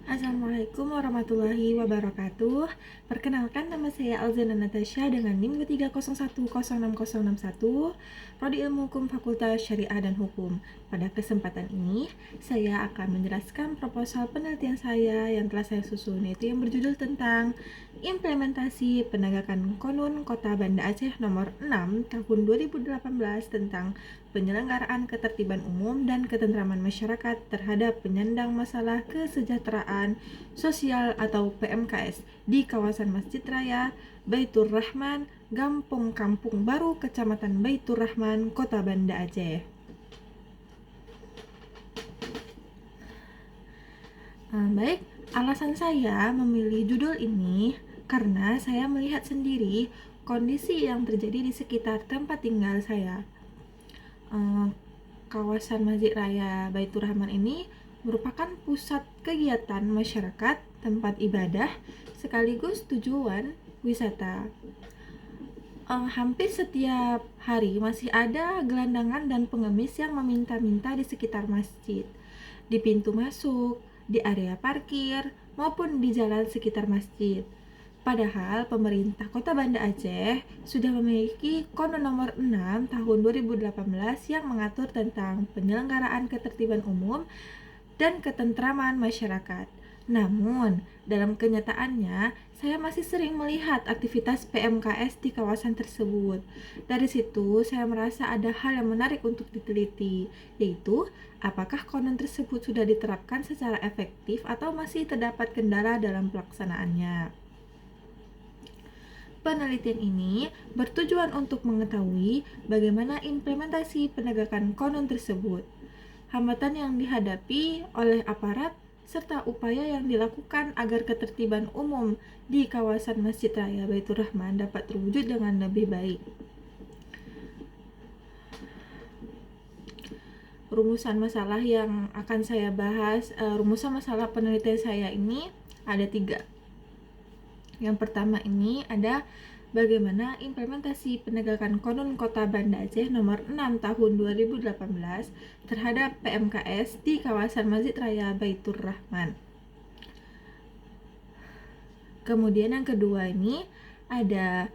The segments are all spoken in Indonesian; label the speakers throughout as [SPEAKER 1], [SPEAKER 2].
[SPEAKER 1] Assalamualaikum warahmatullahi wabarakatuh. Perkenalkan, nama saya Alzana Natasha dengan NIM 301066061, Prodi Ilmu Hukum Fakultas Syariah dan Hukum. Pada kesempatan ini, saya akan menjelaskan proposal penelitian saya yang telah saya susun, yaitu yang berjudul tentang implementasi penegakan Konun Kota Banda Aceh nomor 6 tahun 2018 tentang penyelenggaraan ketertiban umum dan ketentraman masyarakat terhadap penyandang masalah kesejahteraan sosial atau PMKS di kawasan Masjid Raya Baitur Rahman, Gampung Kampung Baru, Kecamatan Baitur Rahman, Kota Banda Aceh. Baik, alasan saya memilih judul ini karena saya melihat sendiri kondisi yang terjadi di sekitar tempat tinggal saya. Kawasan Masjid Raya Baitur Rahman ini merupakan pusat kegiatan masyarakat, tempat ibadah, sekaligus tujuan wisata. Hampir setiap hari masih ada gelandangan dan pengemis yang meminta-minta di sekitar masjid, di pintu masuk, di area parkir, maupun di jalan sekitar masjid. Padahal pemerintah Kota Banda Aceh sudah memiliki Konun nomor 6 tahun 2018 yang mengatur tentang penyelenggaraan ketertiban umum dan ketentraman masyarakat. Namun, dalam kenyataannya, saya masih sering melihat aktivitas PMKS di kawasan tersebut. Dari situ, saya merasa ada hal yang menarik untuk diteliti, yaitu apakah Konun tersebut sudah diterapkan secara efektif atau masih terdapat kendala dalam pelaksanaannya. Penelitian ini bertujuan untuk mengetahui bagaimana implementasi penegakan Konun tersebut, hambatan yang dihadapi oleh aparat, serta upaya yang dilakukan agar ketertiban umum di kawasan Masjid Raya Baitur Rahman dapat terwujud dengan lebih baik. Rumusan masalah yang akan saya bahas, rumusan masalah penelitian saya ini ada 3. Yang pertama ini ada bagaimana implementasi penegakan Konun Kota Banda Aceh nomor 6 tahun 2018 terhadap PMKS di kawasan Masjid Raya Baitur Rahman. Kemudian yang kedua ini ada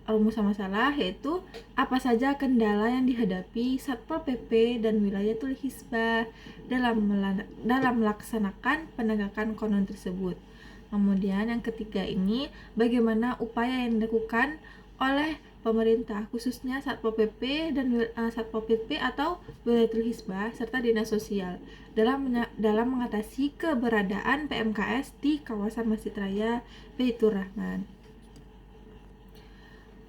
[SPEAKER 1] rumusan masalah, yaitu apa saja kendala yang dihadapi Satpol PP dan Wilayatul Hisbah dalam melaksanakan penegakan Konun tersebut. Kemudian yang ketiga ini bagaimana upaya yang dilakukan oleh pemerintah, khususnya Satpol PP dan Satpol PP atau Wilayatul Hisbah serta Dinas Sosial dalam mengatasi keberadaan PMKS di kawasan Masjid Raya Baitur Rahman.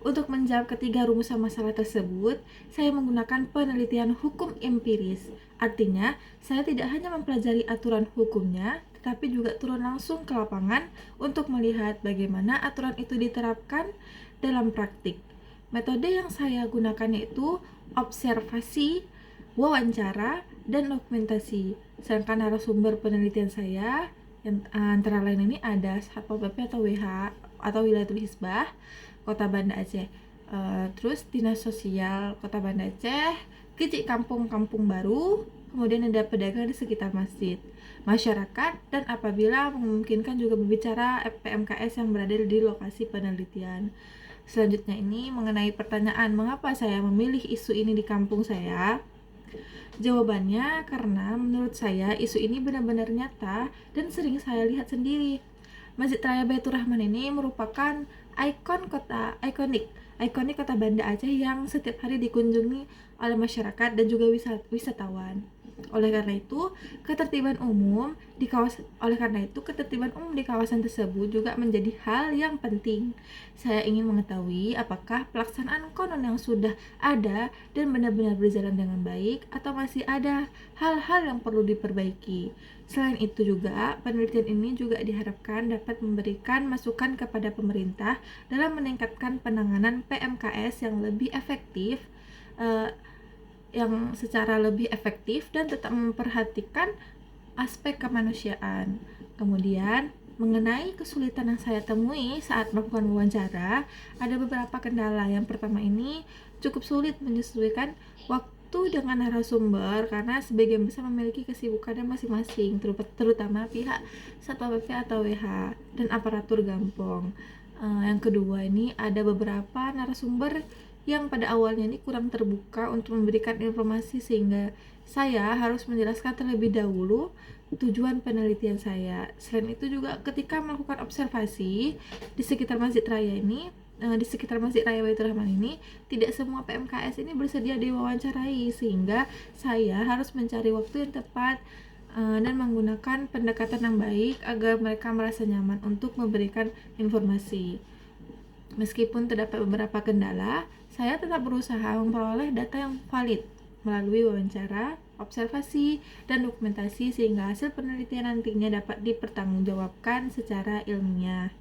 [SPEAKER 1] Untuk menjawab ketiga rumusan masalah tersebut, saya menggunakan penelitian hukum empiris. Artinya, saya tidak hanya mempelajari aturan hukumnya, tetapi juga turun langsung ke lapangan untuk melihat bagaimana aturan itu diterapkan dalam praktik. Metode yang saya gunakan yaitu observasi, wawancara, dan dokumentasi. Sedangkan narasumber penelitian saya yang antara lain ini ada Satpol PP atau WH atau Wilayatul Hisbah Kota Banda Aceh, terus Dinas Sosial Kota Banda Aceh, Kecik Kampung Baru, kemudian ada pedagang di sekitar masjid, masyarakat, dan apabila memungkinkan juga berbicara PMKS yang berada di lokasi penelitian. Selanjutnya ini mengenai pertanyaan mengapa saya memilih isu ini di kampung saya. Jawabannya karena menurut saya isu ini benar-benar nyata dan sering saya lihat sendiri. Masjid Raya Baitur Rahman ini merupakan ikonik Kota Banda Aceh yang setiap hari dikunjungi oleh masyarakat dan juga wisatawan. Oleh karena itu, ketertiban umum di kawasan tersebut juga menjadi hal yang penting. Saya ingin mengetahui apakah pelaksanaan Konun yang sudah ada dan benar-benar berjalan dengan baik atau masih ada hal-hal yang perlu diperbaiki. Selain itu juga, penelitian ini juga diharapkan dapat memberikan masukan kepada pemerintah dalam meningkatkan penanganan PMKS yang lebih efektif, dan tetap memperhatikan aspek kemanusiaan. Kemudian, mengenai kesulitan yang saya temui saat melakukan wawancara, ada beberapa kendala. Yang pertama ini cukup sulit menyesuaikan waktu dengan narasumber karena sebagian besar memiliki kesibukannya masing-masing, terutama pihak Satpol PP atau WH dan aparatur Gampong. Yang kedua ini ada beberapa narasumber yang pada awalnya ini kurang terbuka untuk memberikan informasi sehingga saya harus menjelaskan terlebih dahulu tujuan penelitian saya. Selain itu juga ketika melakukan observasi di sekitar Masjid Raya ini, di sekitar Masjid Raya Baitur Rahman ini, tidak semua PMKS ini bersedia diwawancarai sehingga saya harus mencari waktu yang tepat dan menggunakan pendekatan yang baik agar mereka merasa nyaman untuk memberikan informasi. Meskipun terdapat beberapa kendala, saya tetap berusaha memperoleh data yang valid melalui wawancara, observasi, dan dokumentasi sehingga hasil penelitian nantinya dapat dipertanggungjawabkan secara ilmiah.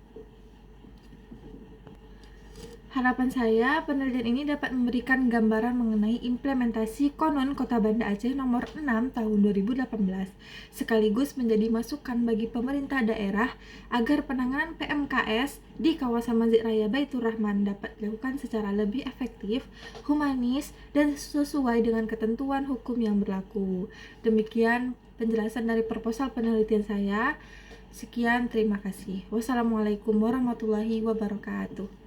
[SPEAKER 1] Harapan saya, penelitian ini dapat memberikan gambaran mengenai implementasi Konon Kota Banda Aceh nomor 6 tahun 2018, sekaligus menjadi masukan bagi pemerintah daerah agar penanganan PMKS di kawasan Masjid Raya Baitur Rahman dapat dilakukan secara lebih efektif, humanis, dan sesuai dengan ketentuan hukum yang berlaku. Demikian penjelasan dari proposal penelitian saya. Sekian, terima kasih. Wassalamualaikum warahmatullahi wabarakatuh.